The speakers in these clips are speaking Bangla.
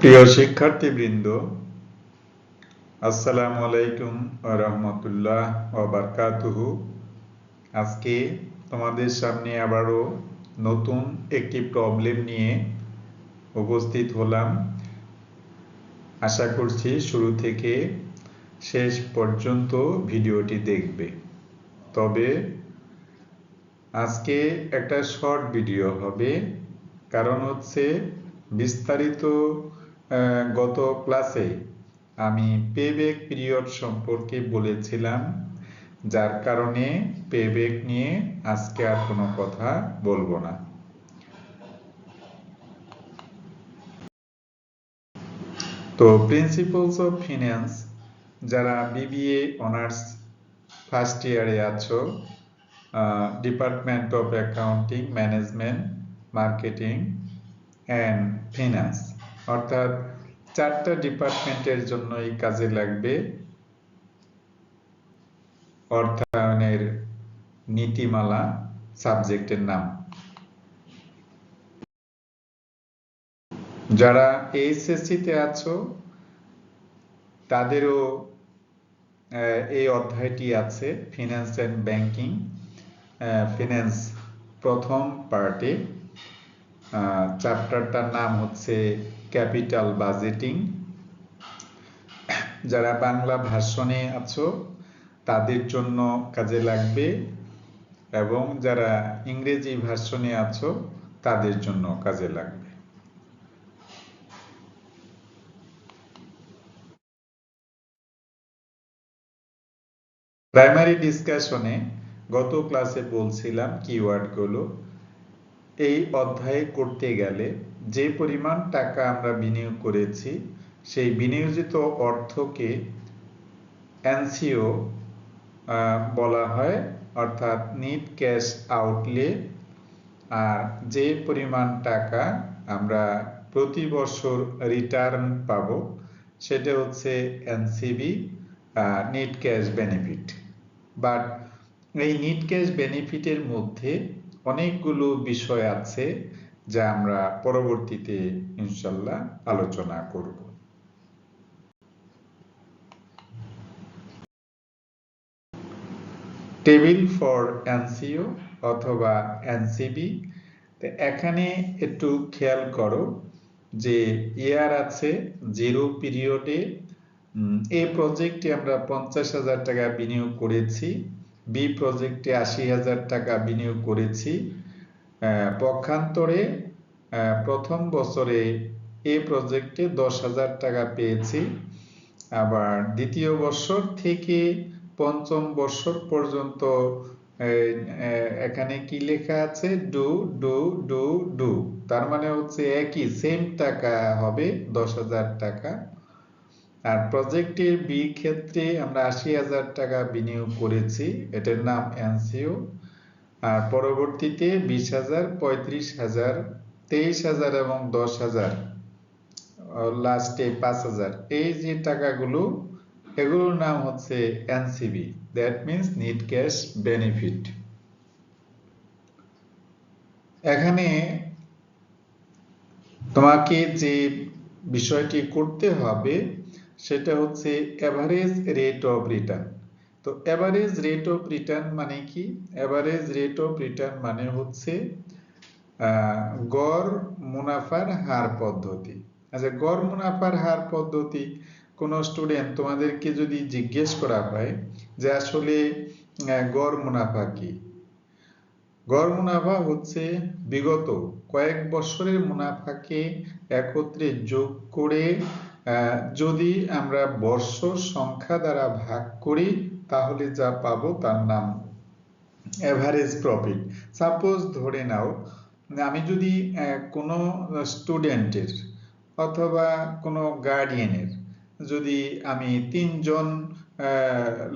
প্রিয় শিক্ষার্থীবৃন্দ, আসসালামু আলাইকুম ওয়া রাহমাতুল্লাহ ওয়া বারাকাতুহু। আজকে তোমাদের সামনে আবারও নতুন একটি প্রবলেম নিয়ে উপস্থিত হলাম। আশা করছি শুরু থেকে শেষ পর্যন্ত ভিডিওটি দেখবে। তবে আজকে একটা শর্ট ভিডিও হবে, কারণ হচ্ছে বিস্তারিত গত ক্লাসে আমি পেব্যাক পিরিয়ড সম্পর্কে বলেছিলাম, যার কারণে পেব্যাক নিয়ে আজকে আর কোনো কথা বলবো না। তো প্রিন্সিপালস অফ ফিন্যান্স, যারা বিবিএ অনার্স ফার্স্ট ইয়ারে আছো, department of accounting, management, marketing and finance, অর্থাৎ 4টা ডিপার্টমেন্টের জন্যই কাজে লাগবে অর্থায়নের নীতিমালা সাবজেক্টের নাম। যারা এইচএসসিতে আছো তাদেরও এই অধ্যায়টি আছে, ফিন্যান্স অ্যান্ড ব্যাংকিং। ফিন্যান্স প্রথম পার্টে চ্যাপ্টারটার নাম হচ্ছে ক্যাপিটাল বাজেটিং। যারা বাংলা ভার্সনে আছো তাদের জন্য কাজে লাগবে, এবং যারা ইংরেজি ভার্সনে আছো তাদের জন্য কাজে লাগবে। প্রাইমারি ডিসকাশনে গত ক্লাসে বলছিলাম কিওয়ার্ডগুলো। এই অধ্যায়ে করতে গেলে যে পরিমাণ টাকা আমরা বিনিয়োগ করেছি সেই বিনিয়োজিত অর্থকে এনসিও বলা হয়, অর্থাৎ নেট ক্যাশ আউটলে। আর যে পরিমাণ টাকা আমরা প্রতি বছর রিটার্ন পাবো সেটা হচ্ছে NCB, net cash benefit. But এই নেট ক্যাশ বেনিফিটের মধ্যে অনেকগুলো বিষয় আছে যা আমরা পরবর্তীতে ইনশাল্লাহ আলোচনা করব। টেবিল ফর এনসিও অথবা এনসিবি। এখানে একটু খেয়াল করো যে ইয়ার আছে 0 পিরিয়ডে এ প্রজেক্টে আমরা 50,000 টাকা বিনিয়োগ করেছি, বি প্রজেক্টে 80,000 টাকা বিনিয়োগ করেছি। পক্ষান্তরে প্রথম বছরে এ প্রজেক্টে 10,000 টাকা পেয়েছি, আবার দ্বিতীয় বছর থেকে পঞ্চম বছর পর্যন্ত এখানে কি লেখা আছে, ডু ডু ডু ডু, তার মানে হচ্ছে একই সেম টাকা হবে 10,000 টাকা। আর প্রজেক্টের বি ক্ষেত্রে আমরা 80,000 টাকা বিনিয়োগ করেছি, এটার নাম এনসিও। আর পরবর্তীতে 20,000, 35,000, 23,000 এবং 10,000, লাস্টে 5,000, এই যে টাকাগুলো এগুলোর নাম হচ্ছে NCB, that means net cash benefit. এখানে তোমাকে যে বিষয়টি করতে হবে সেটা হচ্ছে এভারেজ রেট অফ রিটার্ন। তো এভারেজ রেট অফ রিটার্ন মানে কি? এভারেজ রেট অফ রিটার্ন মানে হচ্ছে গড় মুনাফার হার পদ্ধতি। আচ্ছা, গড় মুনাফার হার পদ্ধতি, কোন স্টুডেন্ট তোমাদেরকে যদি জিজ্ঞেস করা হয় যে আসলে গড় মুনাফা কি, গড় মুনাফা হচ্ছে বিগত কয়েক বছরের মুনাফাকে একত্রে যোগ করে যদি আমরা বর্ষ সংখ্যা দ্বারা ভাগ করি তাহলে যা পাবো তার নাম এভারেজ প্রফিট। সাপোজ ধরে নাও আমি যদি কোনো স্টুডেন্টের অথবা কোনো গার্ডিয়ানের যদি আমি 3 জন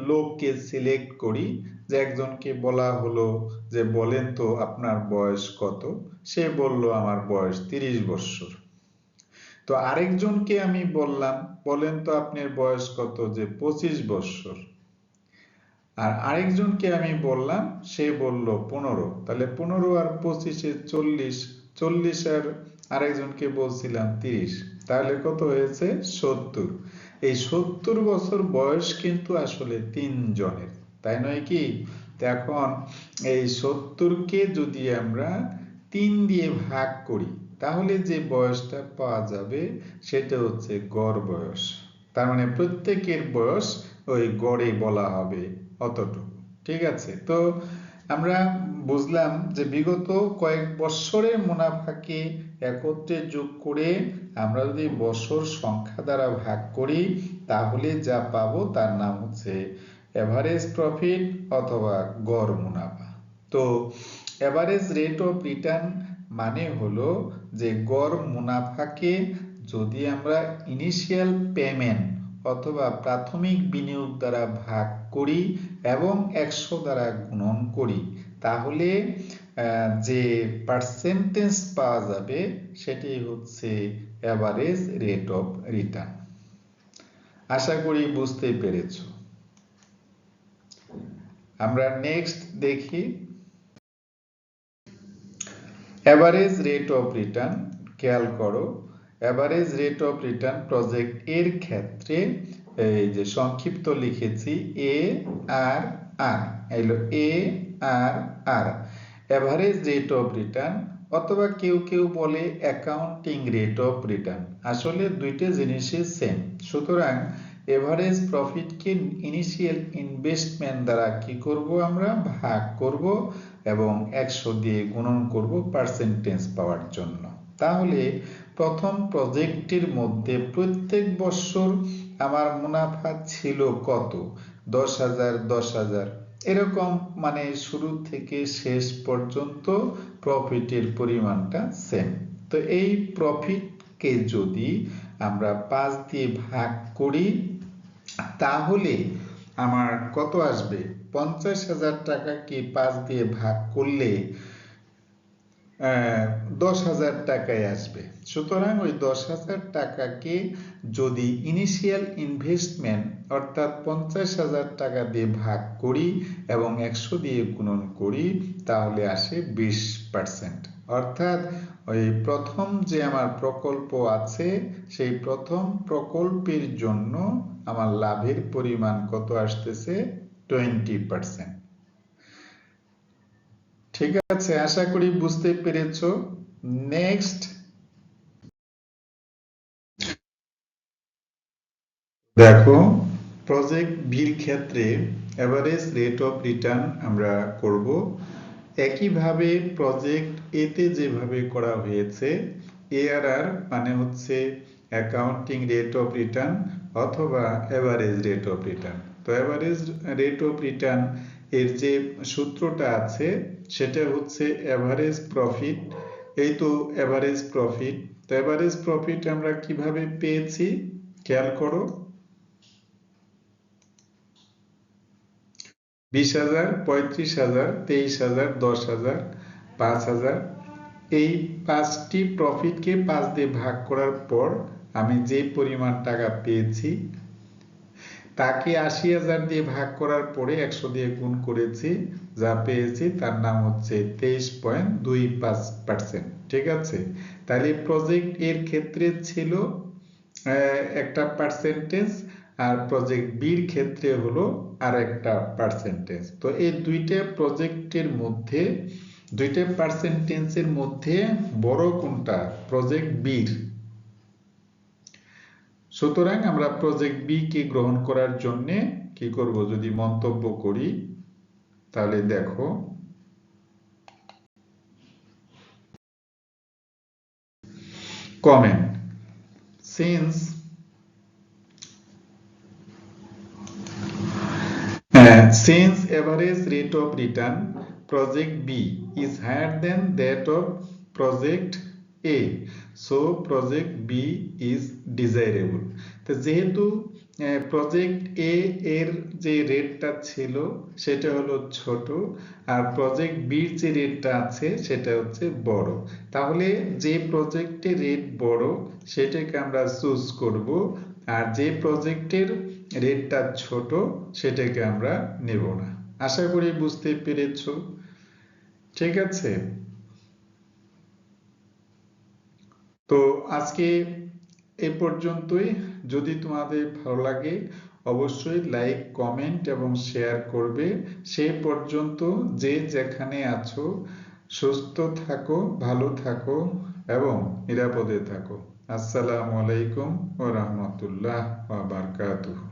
লোককে সিলেক্ট করি, যে একজনকে বলা হলো যে বলেন তো আপনার বয়স কত, সে বলল আমার বয়স 30 বছর। তো আরেকজনকে আমি বললাম বলেন তো আপনার বয়স কত, যে 25 বছর। আর আরেকজনকে আমি বললাম, সে বলল 15। তাহলে 15 আর 25 40, 40 আর আরেকজনকে বলছিলাম 30, তাহলে কত হয়েছে 70। এই 70 বছর বয়স কিন্তু আসলে 3 জনের, তাই নয় কি? এখন এই 70কে যদি আমরা 3 দিয়ে ভাগ করি তাহলে যে বয়সটা পাওয়া যাবে সেটা হচ্ছে গড় বয়স। তার মানে প্রত্যেকের বয়স ওই গড়ে বলা হবে অতটুকু। ঠিক আছে, তো আমরা বুঝলাম যে বিগত কয়েক বছরের মুনাফাকে একত্রে যোগ করে আমরা যদি বছর সংখ্যা দ্বারা ভাগ করি তাহলে যা পাবো তার নাম হচ্ছে এভারেজ প্রফিট অথবা গড় মুনাফা। তো এভারেজ রেট অফ রিটার্ন মানে হলো যে গড় মুনাফাকে যদি আমরা ইনিশিয়াল পেমেন্ট অথবা প্রাথমিক বিনিয়োগ দ্বারা ভাগ করি এবং 100 দ্বারা গুণন করি তাহলে যে পার্সেন্টেজ পাওয়া যাবে সেটি হচ্ছে এভারেজ রেট অফ রিটার্ন। আশা করি বুঝতে পেরেছো। আমরা নেক্সট দেখি এভারেজ রেট অফ রিটার্ন। খেয়াল করো, average rate of return project এর ক্ষেত্রে এই যে সংক্ষিপ্ত লিখেছি এ আর আর, এলো এ আর আর, এভারেজ রেট অফ রিটার্ন অথবা কেউ কেউ বলে অ্যাকাউন্টিং রেট অফ রিটার্ন। আসলে দুইটা জিনিসই সেম। সুতরাং এভারেজ প্রফিটকে ইনিশিয়াল ইনভেস্টমেন্ট দ্বারা কি করব, আমরা ভাগ করব এবং 100 দিয়ে গুণন করব পার্সেন্টেজ পাওয়ার জন্য। তাহলে প্রথম প্রজেক্টের মধ্যে প্রত্যেক বছর আমার মুনাফা ছিল কত, 10,000 10,000 এরকম, মানে শুরু থেকে শেষ পর্যন্ত প্রফিটের পরিমাণটা সেম। তো এই প্রফিটকে যদি আমরা 5 দিয়ে ভাগ করি তাহলে আমার কত আসবে, 50,000 টাকাকে 5 দিয়ে ভাগ করলে 10,000 টাকায় আসবে। সুতরাং ওই 10,000 টাকাকে যদি ইনিশিয়াল ইনভেস্টমেন্ট অর্থাৎ 50,000 টাকা দিয়ে ভাগ করি এবং 100 দিয়ে গুণন করি তাহলে আসে 20%। অর্থাৎ ওই প্রথম যে আমার প্রকল্প আছে সেই প্রথম প্রকল্পের জন্য আমার লাভের পরিমাণ কত আসতেছে, 20%। ঠিক আছে, আশা করি বুঝতে পেরেছো। নেক্সট দেখো, প্রজেক্ট বির ক্ষেত্রে এভারেজ রেট অফ রিটার্ন আমরা করব একইভাবে প্রজেক্ট এতে যেভাবে করা হয়েছে। এআরআর মানে হচ্ছে অ্যাকাউন্টিং রেট অফ রিটার্ন অথবা এভারেজ রেট অফ রিটার্ন। তো এভারেজ রেট অফ রিটার্ন এর যে সূত্রটা আছে সেটা হচ্ছে এভারেজ প্রফিট। এই তো এভারেজ প্রফিট। তো এভারেজ প্রফিট আমরা কিভাবে পেয়েছি খেয়াল করো, 20,000, 35,000, 23,000, 10,000, 5,000, এই 5টি প্রফিটকে 5 দিয়ে ভাগ করার পর আমি যে পরিমাণ টাকা পেয়েছি তাকে 80,000 দিয়ে ভাগ করার পরে 100 দিয়ে গুণ করেছি, যা পেয়েছি তার নাম হচ্ছে 23.25%। ঠিক আছে, তাহলে প্রজেক্ট এর ক্ষেত্রে ছিল একটা পার্সেন্টেজ আর প্রজেক্ট বির ক্ষেত্রে হলো আর একটা পার্সেন্টেজ। তো এই দুইটা প্রজেক্টের মধ্যে দুইটা পার্সেন্টেজের মধ্যে বড় কোনটা, প্রজেক্ট বির। সুতরাং আমরা প্রজেক্ট বি কে গ্রহণ করার জন্য কি করব, যদি মন্তব্য করি তাহলে দেখো comment, since average rate of return project B is higher than that of project A, so project B is desirable। তো যেহেতু প্রজেক্ট এ এর যে রেটটা ছিল সেটা হলো ছোট আর প্রজেক্ট বির যে রেটটা আছে সেটা হচ্ছে বড়, তাহলে যে প্রজেক্টের রেট বড় সেটাকে আমরা চুজ করব আর যে প্রজেক্টের রেটটা ছোট সেটাকে আমরা নেব না। আশা করি বুঝতে পেরেছো। ঠিক আছে, তো আজকে এই পর্যন্তই। যদি তোমাদের ভালো লাগে অবশ্যই লাইক, কমেন্ট এবং শেয়ার করবে। সেই পর্যন্ত যে যেখানে আছো সুস্থ থাকো, ভালো থাকো এবং নিরাপদে থাকো। আসসালামু আলাইকুম ওয়া রাহমাতুল্লাহ ওয়া বারাকাতুহু।